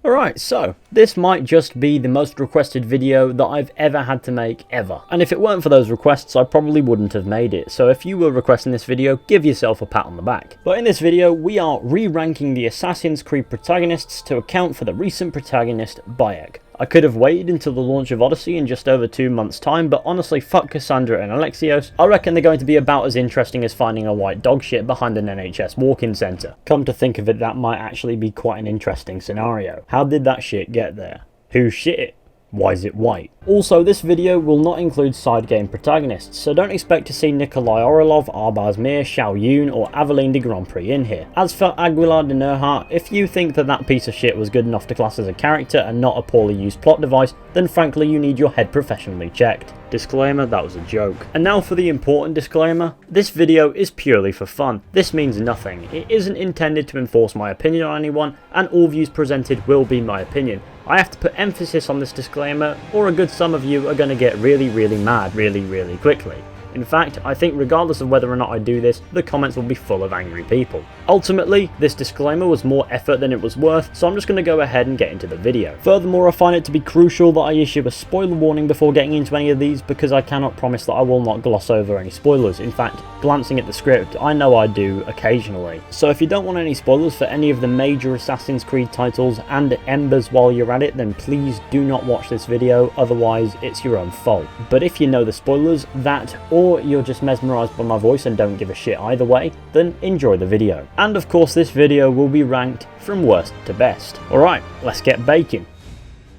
Alright, so this might just be the most requested video that I've ever had to make ever. And if it weren't for those requests, I probably wouldn't have made it. So if you were requesting this video, give yourself a pat on the back. But in this video, we are re-ranking the Assassin's Creed protagonists to account for the recent protagonist, Bayek. I could have waited until the launch of Odyssey in just over 2 months' time, but honestly, fuck Cassandra and Alexios. I reckon they're going to be about as interesting as finding a white dog shit behind an NHS walk-in centre. Come to think of it, that might actually be quite an interesting scenario. How did that shit get there? Who shit it? Why is it white? Also, this video will not include side game protagonists, so don't expect to see Nikolai Orlov, Arbaz Mir, Xiao Yun or Aveline de Grand Prix in here. As for Aguilar de Nerhart, if you think that piece of shit was good enough to class as a character and not a poorly used plot device, then frankly you need your head professionally checked. Disclaimer, that was a joke. And now for the important disclaimer, this video is purely for fun. This means nothing. It isn't intended to enforce my opinion on anyone, and all views presented will be my opinion. I have to put emphasis on this disclaimer, or a good sum of you are going to get really mad really quickly. In fact, I think regardless of whether or not I do this, the comments will be full of angry people. Ultimately, this disclaimer was more effort than it was worth, so I'm just going to go ahead and get into the video. Furthermore, I find it to be crucial that I issue a spoiler warning before getting into any of these, because I cannot promise that I will not gloss over any spoilers. In fact, glancing at the script, I know I do occasionally. So if you don't want any spoilers for any of the major Assassin's Creed titles and Embers while you're at it, then please do not watch this video, otherwise it's your own fault. But if you know the spoilers, that or you're just mesmerised by my voice and don't give a shit either way, then enjoy the video. And of course this video will be ranked from worst to best. Alright, let's get baking.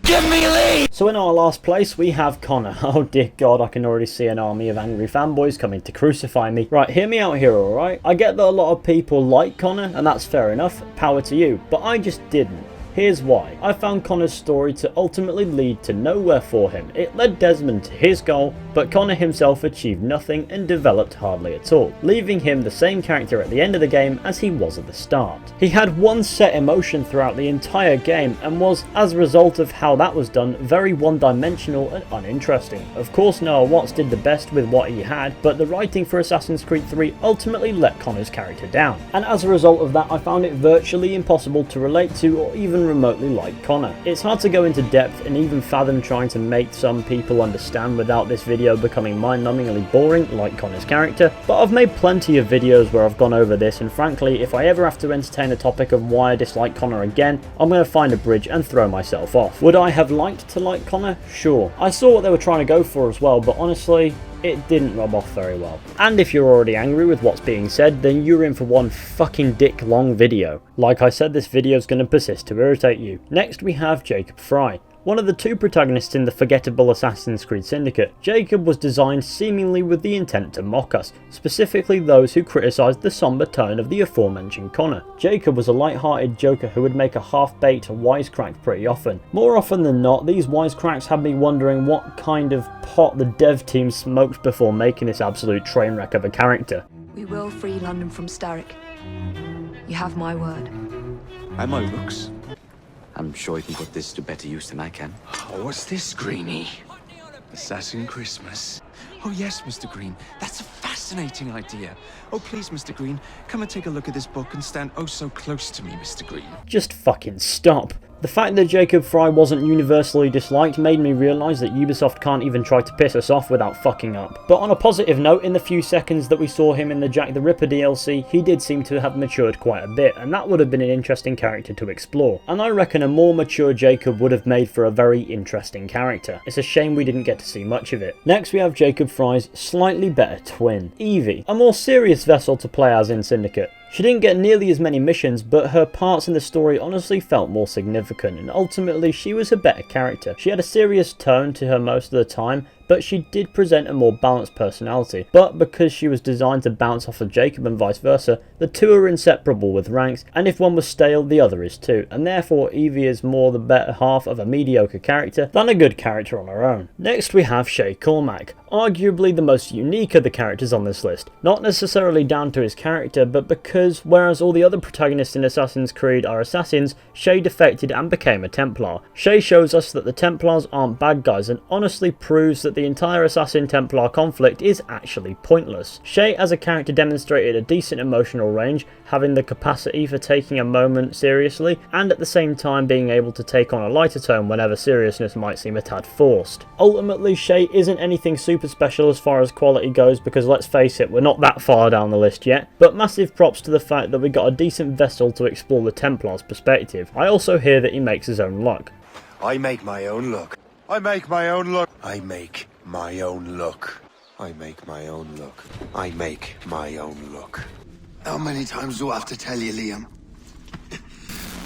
Give me lead! So in our last place we have Connor. Oh dear god, I can already see an army of angry fanboys coming to crucify me. Right, hear me out here, alright? I get that a lot of people like Connor, and that's fair enough, power to you, but I just didn't. Here's why. I found Connor's story to ultimately lead to nowhere for him. It led Desmond to his goal, but Connor himself achieved nothing and developed hardly at all, leaving him the same character at the end of the game as he was at the start. He had one set emotion throughout the entire game and was, as a result of how that was done, very one-dimensional and uninteresting. Of course Noah Watts did the best with what he had, but the writing for Assassin's Creed 3 ultimately let Connor's character down. And as a result of that, I found it virtually impossible to relate to or even remotely like Connor. It's hard to go into depth and even fathom trying to make some people understand without this video becoming mind-numbingly boring like Connor's character, but I've made plenty of videos where I've gone over this, and frankly if I ever have to entertain a topic of why I dislike Connor again, I'm going to find a bridge and throw myself off. Would I have liked to like Connor? Sure. I saw what they were trying to go for as well, but honestly it didn't rub off very well. And if you're already angry with what's being said, then you're in for one fucking dick long video. Like I said, this video is going to persist to irritate you. Next we have Jacob Frye. One of the two protagonists in the forgettable Assassin's Creed Syndicate, Jacob was designed seemingly with the intent to mock us, specifically those who criticised the somber tone of the aforementioned Connor. Jacob was a light-hearted joker who would make a half-baked wisecrack pretty often. More often than not, these wisecracks had me wondering what kind of pot the dev team smoked before making this absolute train wreck of a character. We will free London from Starrick. You have my word. And my looks. I'm sure you can put this to better use than I can. Oh, what's this, Greenie? Assassin Christmas. Oh yes, Mr. Green, that's a fascinating idea. Oh please, Mr. Green, come and take a look at this book and stand oh so close to me, Mr. Green. Just fucking stop. The fact that Jacob Frye wasn't universally disliked made me realise that Ubisoft can't even try to piss us off without fucking up. But on a positive note, in the few seconds that we saw him in the Jack the Ripper DLC, he did seem to have matured quite a bit, and that would have been an interesting character to explore. And I reckon a more mature Jacob would have made for a very interesting character. It's a shame we didn't get to see much of it. Next we have Jacob Frye's slightly better twin, Evie, a more serious vessel to play as in Syndicate. She didn't get nearly as many missions, but her parts in the story honestly felt more significant, and ultimately she was a better character. She had a serious tone to her most of the time, but she did present a more balanced personality. But because she was designed to bounce off of Jacob and vice versa, the two are inseparable with ranks, and if one was stale, the other is too, and therefore Evie is more the better half of a mediocre character than a good character on her own. Next we have Shay Cormac, arguably the most unique of the characters on this list, not necessarily down to his character, but because whereas all the other protagonists in Assassin's Creed are assassins, Shay defected and became a Templar. Shay shows us that the Templars aren't bad guys and honestly proves that that the entire Assassin-Templar conflict is actually pointless. Shay as a character demonstrated a decent emotional range, having the capacity for taking a moment seriously, and at the same time being able to take on a lighter tone whenever seriousness might seem a tad forced. Ultimately, Shay isn't anything super special as far as quality goes, because let's face it, we're not that far down the list yet, but massive props to the fact that we got a decent vessel to explore the Templars' perspective. I also hear that he makes his own luck. I make my own luck. I make my own luck. I make my own luck. I make my own luck. I make my own luck. How many times do I have to tell you, Liam?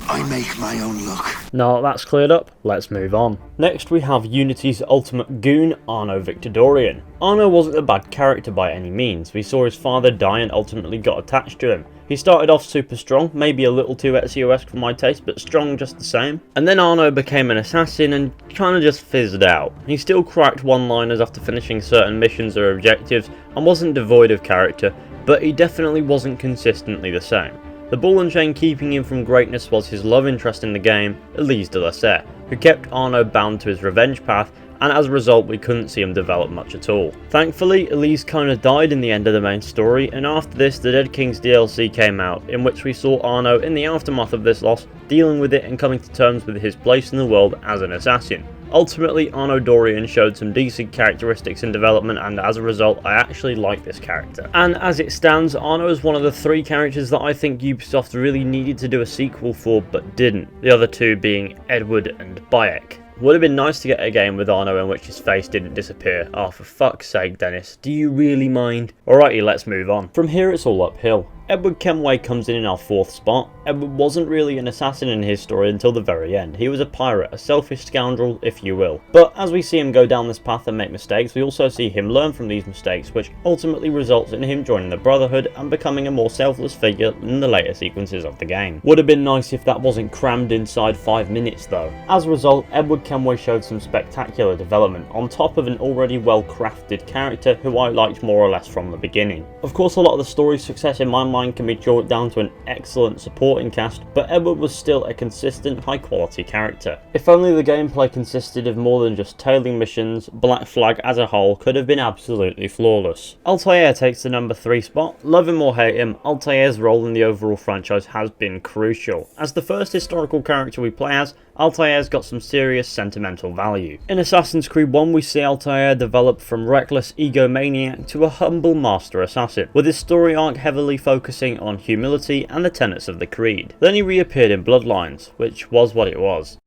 I make my own luck. Now that that's cleared up, let's move on. Next we have Unity's ultimate goon, Arno Dorian. Arno wasn't a bad character by any means. We saw his father die and ultimately got attached to him. He started off super strong, maybe a little too Ezio-esque for my taste, but strong just the same. And then Arno became an assassin and kinda just fizzed out. He still cracked one-liners after finishing certain missions or objectives and wasn't devoid of character, but he definitely wasn't consistently the same. The ball and chain keeping him from greatness was his love interest in the game, Elise de la Serre, who kept Arno bound to his revenge path, and as a result we couldn't see him develop much at all. Thankfully, Elise kinda died in the end of the main story, and after this the Dead King's DLC came out, in which we saw Arno in the aftermath of this loss, dealing with it and coming to terms with his place in the world as an assassin. Ultimately, Arno Dorian showed some decent characteristics in development, and as a result I actually like this character. And as it stands, Arno is one of the 3 characters that I think Ubisoft really needed to do a sequel for but didn't, the other 2 being Edward and Bayek. Would have been nice to get a game with Arno in which his face didn't disappear. Oh, for fuck's sake, Dennis, do you really mind? Alrighty, let's move on. From here it's all uphill. Edward Kenway comes in our 4th spot. Edward wasn't really an assassin in his story until the very end. He was a pirate, a selfish scoundrel if you will. But as we see him go down this path and make mistakes, we also see him learn from these mistakes, which ultimately results in him joining the Brotherhood and becoming a more selfless figure in the later sequences of the game. Would have been nice if that wasn't crammed inside 5 minutes though. As a result, Edward Kenway showed some spectacular development, on top of an already well crafted character who I liked more or less from the beginning. Of course, a lot of the story's success in my mind can be chalked down to an excellent supporting cast, but Edward was still a consistent, high quality character. If only the gameplay consisted of more than just tailing missions, Black Flag as a whole could have been absolutely flawless. Altair takes the number 3 spot. Love him or hate him, Altair's role in the overall franchise has been crucial. As the first historical character we play as, Altair's got some serious sentimental value. In Assassin's Creed 1 we see Altair develop from reckless egomaniac to a humble master assassin, with his story arc heavily focusing on humility and the tenets of the creed. Then he reappeared in Bloodlines, which was what it was.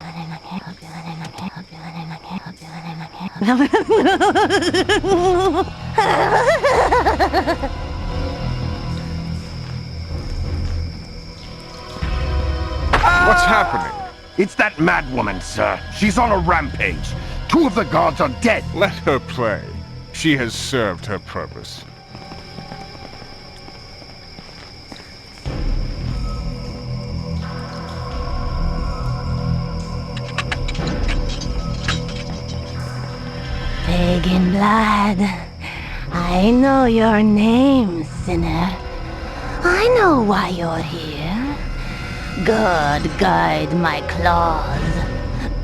What's happening? It's that madwoman, sir. She's on a rampage. 2 of the guards are dead. Let her play. She has served her purpose. Pagan blood, I know your name, sinner. I know why you're here. God guide my claws.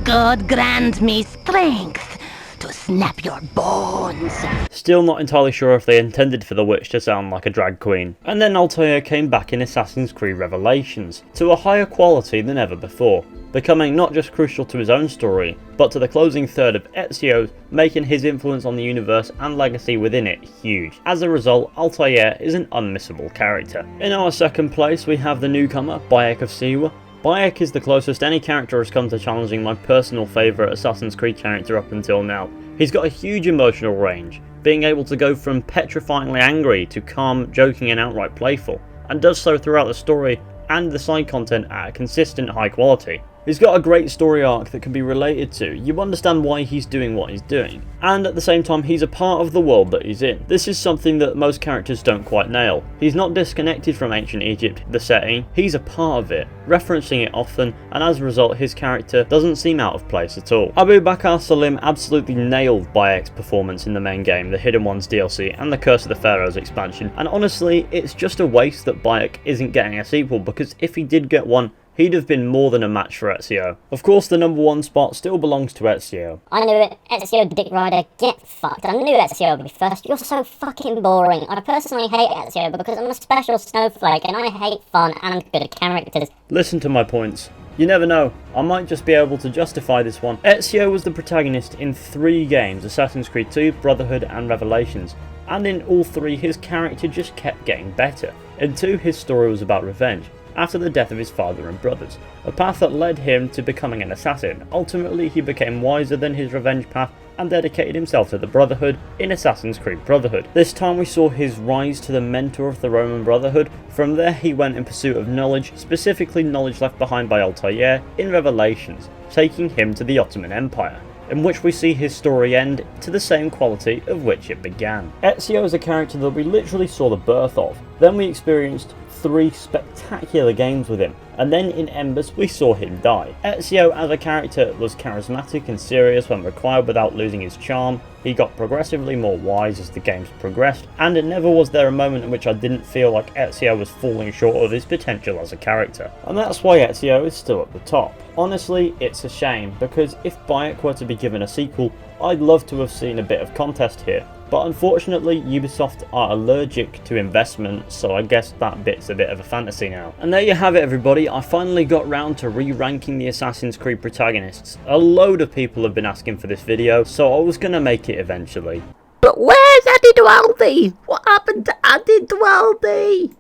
God grant me strength to snap your bones. Still not entirely sure if they intended for the witch to sound like a drag queen. And then Altair came back in Assassin's Creed Revelations, to a higher quality than ever before, becoming not just crucial to his own story, but to the closing third of Ezio, making his influence on the universe and legacy within it huge. As a result, Altair is an unmissable character. In our 2nd place we have the newcomer, Bayek of Siwa. Byuk is the closest any character has come to challenging my personal favourite Assassin's Creed character up until now. He's got a huge emotional range, being able to go from petrifyingly angry to calm, joking and outright playful, and does so throughout the story and the side content at a consistent high quality. He's got a great story arc that can be related to, you understand why he's doing what he's doing, and at the same time he's a part of the world that he's in. This is something that most characters don't quite nail. He's not disconnected from ancient Egypt, the setting, he's a part of it, referencing it often, and as a result his character doesn't seem out of place at all. Abu Bakr Salim absolutely nailed Bayek's performance in the main game, the Hidden Ones DLC and the Curse of the Pharaohs expansion, and honestly it's just a waste that Byuk isn't getting a sequel, because if he did get one, he'd have been more than a match for Ezio. Of course, the number 1 spot still belongs to Ezio. I knew it. Ezio, Dick Rider, get fucked. I knew Ezio would be first. You're so fucking boring. I personally hate Ezio because I'm a special snowflake and I hate fun and I'm good at characters. Listen to my points. You never know, I might just be able to justify this one. Ezio was the protagonist in 3 games, Assassin's Creed 2, Brotherhood and Revelations, and in all 3 his character just kept getting better. In 2 his story was about revenge, after the death of his father and brothers, a path that led him to becoming an assassin. Ultimately he became wiser than his revenge path and dedicated himself to the Brotherhood in Assassin's Creed Brotherhood. This time we saw his rise to the mentor of the Roman Brotherhood. From there he went in pursuit of knowledge, specifically knowledge left behind by Altair in Revelations, taking him to the Ottoman Empire, in which we see his story end to the same quality of which it began. Ezio is a character that we literally saw the birth of, then we experienced 3 spectacular games with him, and then in Embers we saw him die. Ezio as a character was charismatic and serious when required without losing his charm. He got progressively more wise as the games progressed, and it never was there a moment in which I didn't feel like Ezio was falling short of his potential as a character. And that's why Ezio is still at the top. Honestly, it's a shame, because if Byuk were to be given a sequel, I'd love to have seen a bit of contest here. But unfortunately, Ubisoft are allergic to investment, so I guess that bit's a bit of a fantasy now. And there you have it, everybody. I finally got round to re-ranking the Assassin's Creed protagonists. A load of people have been asking for this video, so I was going to make it eventually. But where's Eddie? What happened to Eddie?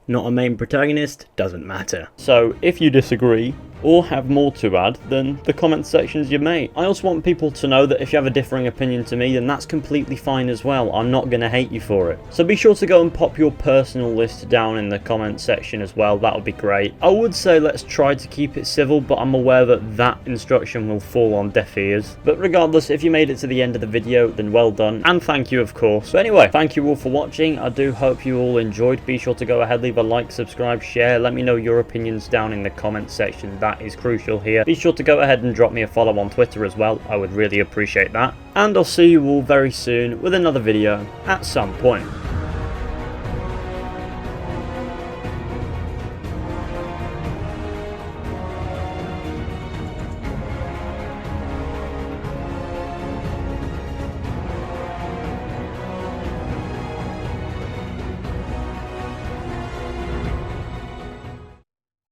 Not a main protagonist, doesn't matter. So if you disagree, or have more to add, then the comment section's your mate. I also want people to know that if you have a differing opinion to me, then that's completely fine as well. I'm not going to hate you for it. So be sure to go and pop your personal list down in the comment section as well. That would be great. I would say let's try to keep it civil, but I'm aware that that instruction will fall on deaf ears. But regardless, if you made it to the end of the video, then well done, and thank you of course. But anyway, thank you all for watching. I do hope you all enjoyed. Be sure to go ahead, leave a like, subscribe, share. Let me know your opinions down in the comment section. That is crucial here. Be sure to go ahead and drop me a follow on Twitter as well. I would really appreciate that. And I'll see you all very soon with another video at some point.